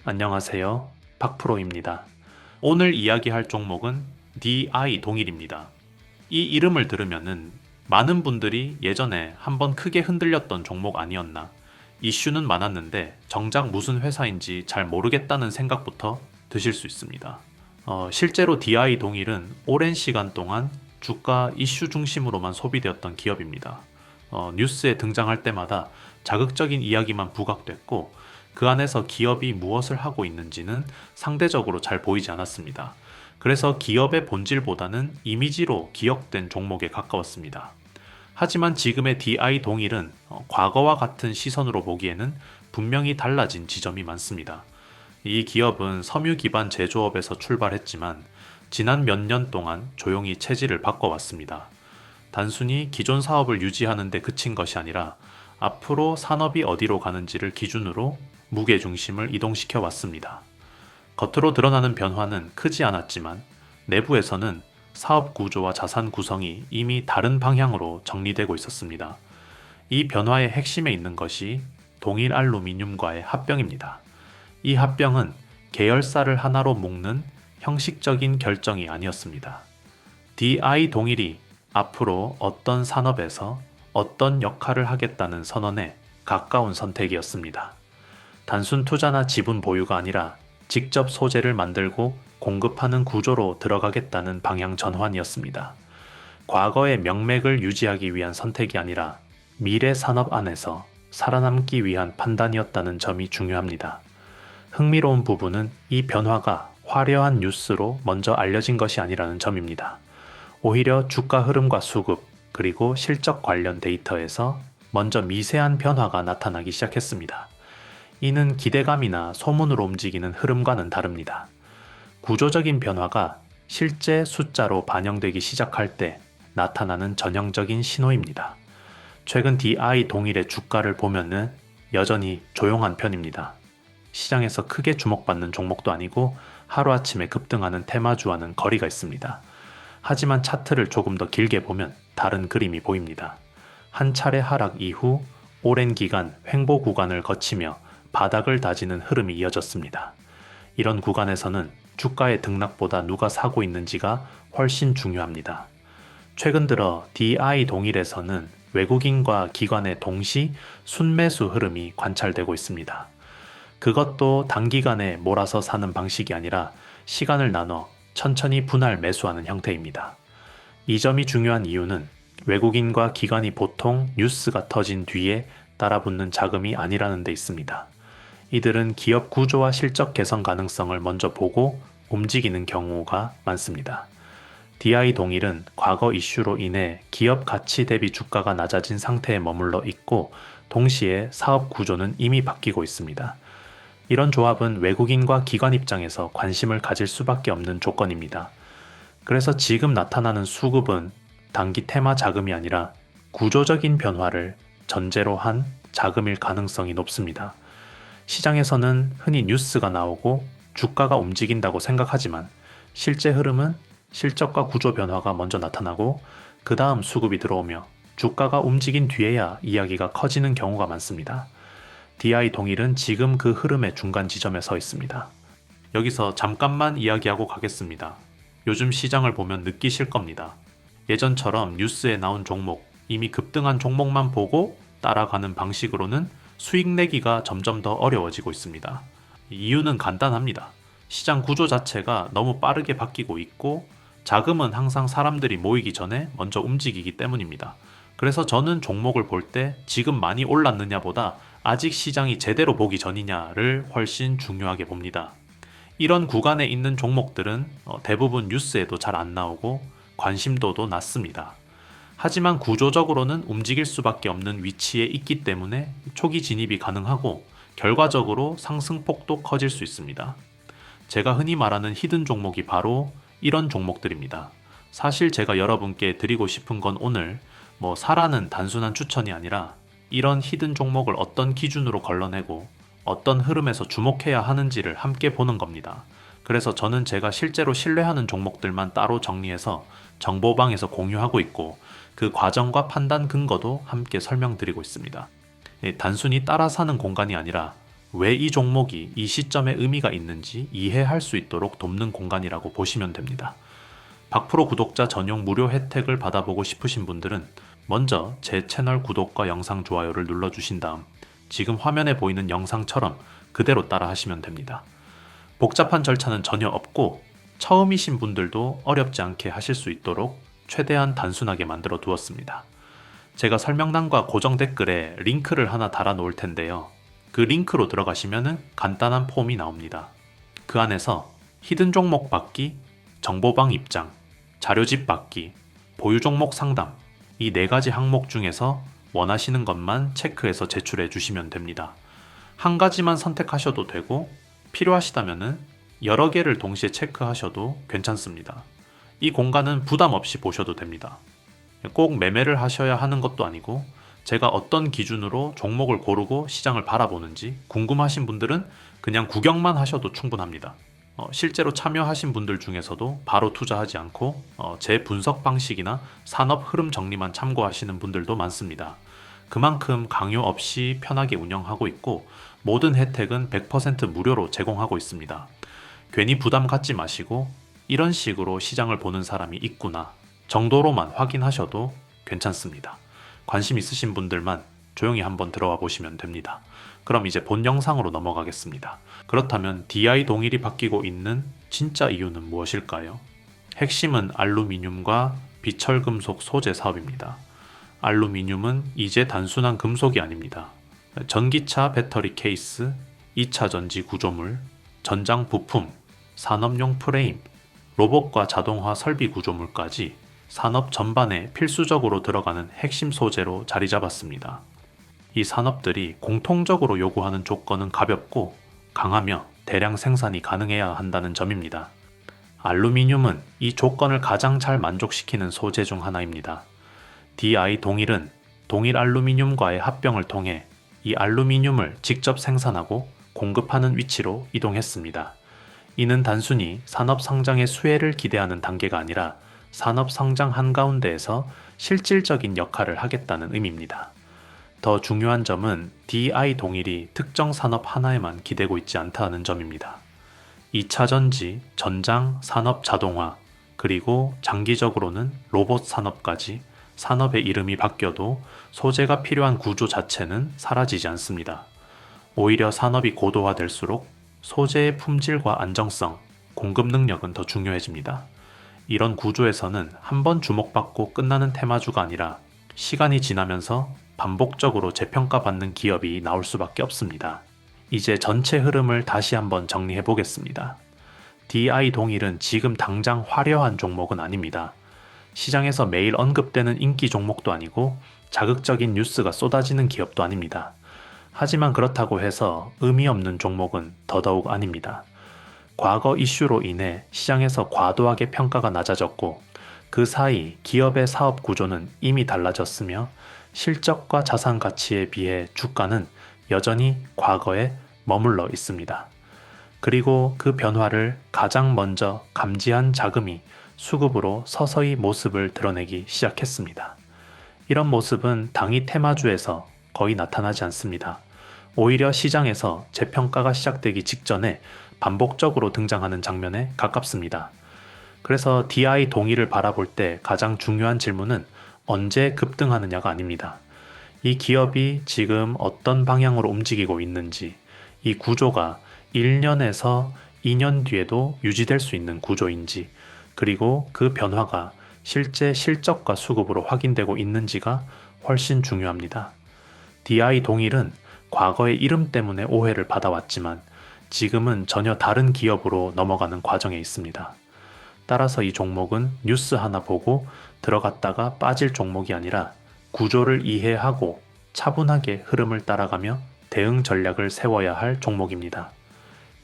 안녕하세요. 박프로입니다. 오늘 이야기할 종목은 DI 동일입니다. 이 이름을 들으면은 많은 분들이 예전에 한번 크게 흔들렸던 종목 아니었나, 이슈는 많았는데 정작 무슨 회사인지 잘 모르겠다는 생각부터 드실 수 있습니다. 실제로 DI 동일은 오랜 시간 동안 주가 이슈 중심으로만 소비되었던 기업입니다. 뉴스에 등장할 때마다 자극적인 이야기만 부각됐고 그 안에서 기업이 무엇을 하고 있는지는 상대적으로 잘 보이지 않았습니다. 그래서 기업의 본질보다는 이미지로 기억된 종목에 가까웠습니다. 하지만 지금의 DI 동일은 과거와 같은 시선으로 보기에는 분명히 달라진 지점이 많습니다. 이 기업은 섬유 기반 제조업에서 출발했지만 지난 몇 년 동안 조용히 체질을 바꿔왔습니다. 단순히 기존 사업을 유지하는 데 그친 것이 아니라 앞으로 산업이 어디로 가는지를 기준으로 무게 중심을 이동시켜 왔습니다. 겉으로 드러나는 변화는 크지 않았지만 내부에서는 사업 구조와 자산 구성이 이미 다른 방향으로 정리되고 있었습니다. 이 변화의 핵심에 있는 것이 동일 알루미늄과의 합병입니다. 이 합병은 계열사를 하나로 묶는 형식적인 결정이 아니었습니다. DI 동일이 앞으로 어떤 산업에서 어떤 역할을 하겠다는 선언에 가까운 선택이었습니다. 단순 투자나 지분 보유가 아니라 직접 소재를 만들고 공급하는 구조로 들어가겠다는 방향 전환이었습니다. 과거의 명맥을 유지하기 위한 선택이 아니라 미래 산업 안에서 살아남기 위한 판단이었다는 점이 중요합니다. 흥미로운 부분은 이 변화가 화려한 뉴스로 먼저 알려진 것이 아니라는 점입니다. 오히려 주가 흐름과 수급, 그리고 실적 관련 데이터에서 먼저 미세한 변화가 나타나기 시작했습니다. 이는 기대감이나 소문으로 움직이는 흐름과는 다릅니다. 구조적인 변화가 실제 숫자로 반영되기 시작할 때 나타나는 전형적인 신호입니다. 최근 DI 동일의 주가를 보면은 여전히 조용한 편입니다. 시장에서 크게 주목받는 종목도 아니고 하루아침에 급등하는 테마주와는 거리가 있습니다. 하지만 차트를 조금 더 길게 보면 다른 그림이 보입니다. 한 차례 하락 이후 오랜 기간 횡보 구간을 거치며 바닥을 다지는 흐름이 이어졌습니다. 이런 구간에서는 주가의 등락보다 누가 사고 있는지가 훨씬 중요합니다. 최근 들어 DI 동일에서는 외국인과 기관의 동시 순매수 흐름이 관찰되고 있습니다. 그것도 단기간에 몰아서 사는 방식이 아니라 시간을 나눠 천천히 분할 매수하는 형태입니다. 이 점이 중요한 이유는 외국인과 기관이 보통 뉴스가 터진 뒤에 따라붙는 자금이 아니라는 데 있습니다. 이들은 기업 구조와 실적 개선 가능성을 먼저 보고 움직이는 경우가 많습니다. DI 동일은 과거 이슈로 인해 기업 가치 대비 주가가 낮아진 상태에 머물러 있고 동시에 사업 구조는 이미 바뀌고 있습니다. 이런 조합은 외국인과 기관 입장에서 관심을 가질 수밖에 없는 조건입니다. 그래서 지금 나타나는 수급은 단기 테마 자금이 아니라 구조적인 변화를 전제로 한 자금일 가능성이 높습니다. 시장에서는 흔히 뉴스가 나오고 주가가 움직인다고 생각하지만 실제 흐름은 실적과 구조 변화가 먼저 나타나고 그 다음 수급이 들어오며 주가가 움직인 뒤에야 이야기가 커지는 경우가 많습니다. DI 동일은 지금 그 흐름의 중간 지점에 서 있습니다. 여기서 잠깐만 이야기하고 가겠습니다. 요즘 시장을 보면 느끼실 겁니다. 예전처럼 뉴스에 나온 종목, 이미 급등한 종목만 보고 따라가는 방식으로는 수익 내기가 점점 더 어려워지고 있습니다. 이유는 간단합니다. 시장 구조 자체가 너무 빠르게 바뀌고 있고 자금은 항상 사람들이 모이기 전에 먼저 움직이기 때문입니다. 그래서 저는 종목을 볼 때 지금 많이 올랐느냐보다 아직 시장이 제대로 보기 전이냐를 훨씬 중요하게 봅니다. 이런 구간에 있는 종목들은 대부분 뉴스에도 잘 안 나오고 관심도도 낮습니다. 하지만 구조적으로는 움직일 수밖에 없는 위치에 있기 때문에 초기 진입이 가능하고 결과적으로 상승폭도 커질 수 있습니다. 제가 흔히 말하는 히든 종목이 바로 이런 종목들입니다. 사실 제가 여러분께 드리고 싶은 건 오늘 사라는 단순한 추천이 아니라 이런 히든 종목을 어떤 기준으로 걸러내고 어떤 흐름에서 주목해야 하는지를 함께 보는 겁니다. 그래서 저는 제가 실제로 신뢰하는 종목들만 따로 정리해서 정보방에서 공유하고 있고 그 과정과 판단 근거도 함께 설명드리고 있습니다. 단순히 따라 사는 공간이 아니라 왜 이 종목이 이 시점에 의미가 있는지 이해할 수 있도록 돕는 공간이라고 보시면 됩니다. 박프로 구독자 전용 무료 혜택을 받아보고 싶으신 분들은 먼저 제 채널 구독과 영상 좋아요를 눌러주신 다음 지금 화면에 보이는 영상처럼 그대로 따라 하시면 됩니다. 복잡한 절차는 전혀 없고 처음이신 분들도 어렵지 않게 하실 수 있도록 최대한 단순하게 만들어 두었습니다. 제가 설명란과 고정 댓글에 링크를 하나 달아 놓을 텐데요. 그 링크로 들어가시면 간단한 폼이 나옵니다. 그 안에서 히든 종목 받기, 정보방 입장, 자료집 받기, 보유 종목 상담 이 4가지 항목 중에서 원하시는 것만 체크해서 제출해 주시면 됩니다. 한 가지만 선택하셔도 되고 필요하시다면 여러 개를 동시에 체크하셔도 괜찮습니다. 이 공간은 부담 없이 보셔도 됩니다. 꼭 매매를 하셔야 하는 것도 아니고 제가 어떤 기준으로 종목을 고르고 시장을 바라보는지 궁금하신 분들은 그냥 구경만 하셔도 충분합니다. 실제로 참여하신 분들 중에서도 바로 투자하지 않고 제 분석 방식이나 산업 흐름 정리만 참고하시는 분들도 많습니다. 그만큼 강요 없이 편하게 운영하고 있고 모든 혜택은 100% 무료로 제공하고 있습니다. 괜히 부담 갖지 마시고 이런 식으로 시장을 보는 사람이 있구나 정도로만 확인하셔도 괜찮습니다. 관심 있으신 분들만 조용히 한번 들어와 보시면 됩니다. 그럼 이제 본 영상으로 넘어가겠습니다. 그렇다면 DI 동일이 바뀌고 있는 진짜 이유는 무엇일까요? 핵심은 알루미늄과 비철금속 소재 사업입니다. 알루미늄은 이제 단순한 금속이 아닙니다. 전기차 배터리 케이스, 2차 전지 구조물, 전장 부품, 산업용 프레임, 로봇과 자동화 설비 구조물까지 산업 전반에 필수적으로 들어가는 핵심 소재로 자리 잡았습니다. 이 산업들이 공통적으로 요구하는 조건은 가볍고 강하며 대량 생산이 가능해야 한다는 점입니다. 알루미늄은 이 조건을 가장 잘 만족시키는 소재 중 하나입니다. DI 동일은 동일 알루미늄과의 합병을 통해 이 알루미늄을 직접 생산하고 공급하는 위치로 이동했습니다. 이는 단순히 산업 성장의 수혜를 기대하는 단계가 아니라 산업 성장 한가운데에서 실질적인 역할을 하겠다는 의미입니다. 더 중요한 점은 DI 동일이 특정 산업 하나에만 기대고 있지 않다는 점입니다. 2차 전지, 전장, 산업 자동화, 그리고 장기적으로는 로봇 산업까지 산업의 이름이 바뀌어도 소재가 필요한 구조 자체는 사라지지 않습니다. 오히려 산업이 고도화될수록 소재의 품질과 안정성, 공급 능력은 더 중요해집니다. 이런 구조에서는 한번 주목받고 끝나는 테마주가 아니라 시간이 지나면서 반복적으로 재평가받는 기업이 나올 수밖에 없습니다. 이제 전체 흐름을 다시 한번 정리해 보겠습니다. DI 동일은 지금 당장 화려한 종목은 아닙니다. 시장에서 매일 언급되는 인기 종목도 아니고 자극적인 뉴스가 쏟아지는 기업도 아닙니다. 하지만 그렇다고 해서 의미 없는 종목은 더더욱 아닙니다. 과거 이슈로 인해 시장에서 과도하게 평가가 낮아졌고 그 사이 기업의 사업 구조는 이미 달라졌으며 실적과 자산 가치에 비해 주가는 여전히 과거에 머물러 있습니다. 그리고 그 변화를 가장 먼저 감지한 자금이 수급으로 서서히 모습을 드러내기 시작했습니다. 이런 모습은 당이 테마주에서 거의 나타나지 않습니다. 오히려 시장에서 재평가가 시작되기 직전에 반복적으로 등장하는 장면에 가깝습니다. 그래서 DI 동일을 바라볼 때 가장 중요한 질문은 언제 급등하느냐가 아닙니다. 이 기업이 지금 어떤 방향으로 움직이고 있는지, 이 구조가 1년에서 2년 뒤에도 유지될 수 있는 구조인지, 그리고 그 변화가 실제 실적과 수급으로 확인되고 있는지가 훨씬 중요합니다. DI 동일은 과거의 이름 때문에 오해를 받아왔지만 지금은 전혀 다른 기업으로 넘어가는 과정에 있습니다. 따라서 이 종목은 뉴스 하나 보고 들어갔다가 빠질 종목이 아니라 구조를 이해하고 차분하게 흐름을 따라가며 대응 전략을 세워야 할 종목입니다.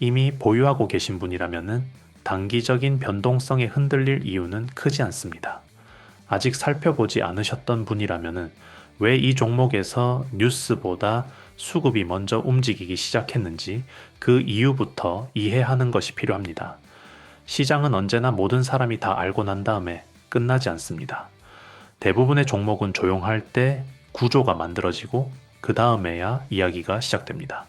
이미 보유하고 계신 분이라면 단기적인 변동성에 흔들릴 이유는 크지 않습니다. 아직 살펴보지 않으셨던 분이라면 왜 이 종목에서 뉴스보다 수급이 먼저 움직이기 시작했는지 그 이유부터 이해하는 것이 필요합니다. 시장은 언제나 모든 사람이 다 알고 난 다음에 끝나지 않습니다. 대부분의 종목은 조용할 때 구조가 만들어지고 그 다음에야 이야기가 시작됩니다.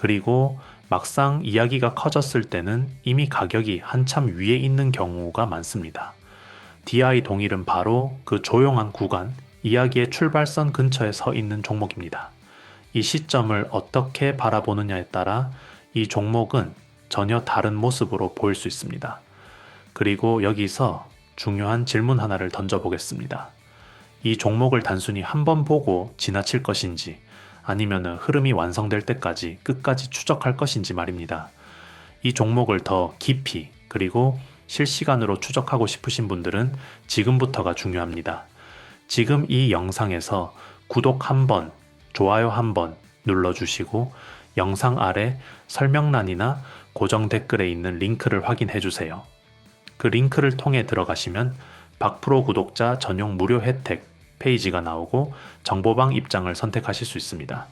그리고 막상 이야기가 커졌을 때는 이미 가격이 한참 위에 있는 경우가 많습니다. DI 동일은 바로 그 조용한 구간, 이야기의 출발선 근처에 서 있는 종목입니다. 이 시점을 어떻게 바라보느냐에 따라 이 종목은 전혀 다른 모습으로 보일 수 있습니다. 그리고 여기서 중요한 질문 하나를 던져보겠습니다. 이 종목을 단순히 한번 보고 지나칠 것인지 아니면 흐름이 완성될 때까지 끝까지 추적할 것인지 말입니다. 이 종목을 더 깊이 그리고 실시간으로 추적하고 싶으신 분들은 지금부터가 중요합니다. 지금 이 영상에서 구독 한번, 좋아요 한번 눌러주시고 영상 아래 설명란이나 고정 댓글에 있는 링크를 확인해 주세요. 그 링크를 통해 들어가시면 박프로 구독자 전용 무료 혜택 페이지가 나오고 정보방 입장을 선택하실 수 있습니다.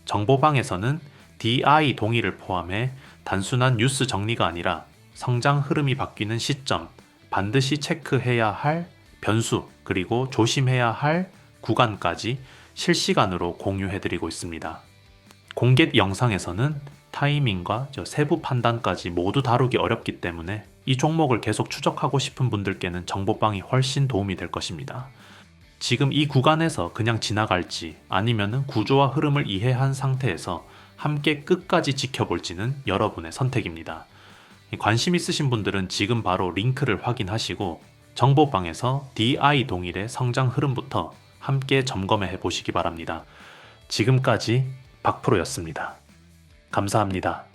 정보방에서는 DI 동의를 포함해 단순한 뉴스 정리가 아니라 성장 흐름이 바뀌는 시점, 반드시 체크해야 할 변수, 그리고 조심해야 할 구간까지 실시간으로 공유해드리고 있습니다. 공개 영상에서는 타이밍과 세부 판단까지 모두 다루기 어렵기 때문에 이 종목을 계속 추적하고 싶은 분들께는 정보방이 훨씬 도움이 될 것입니다. 지금 이 구간에서 그냥 지나갈지 아니면 구조와 흐름을 이해한 상태에서 함께 끝까지 지켜볼지는 여러분의 선택입니다. 관심 있으신 분들은 지금 바로 링크를 확인하시고 정보방에서 DI 동일의 성장 흐름부터 함께 점검해 보시기 바랍니다. 지금까지 박프로였습니다. 감사합니다.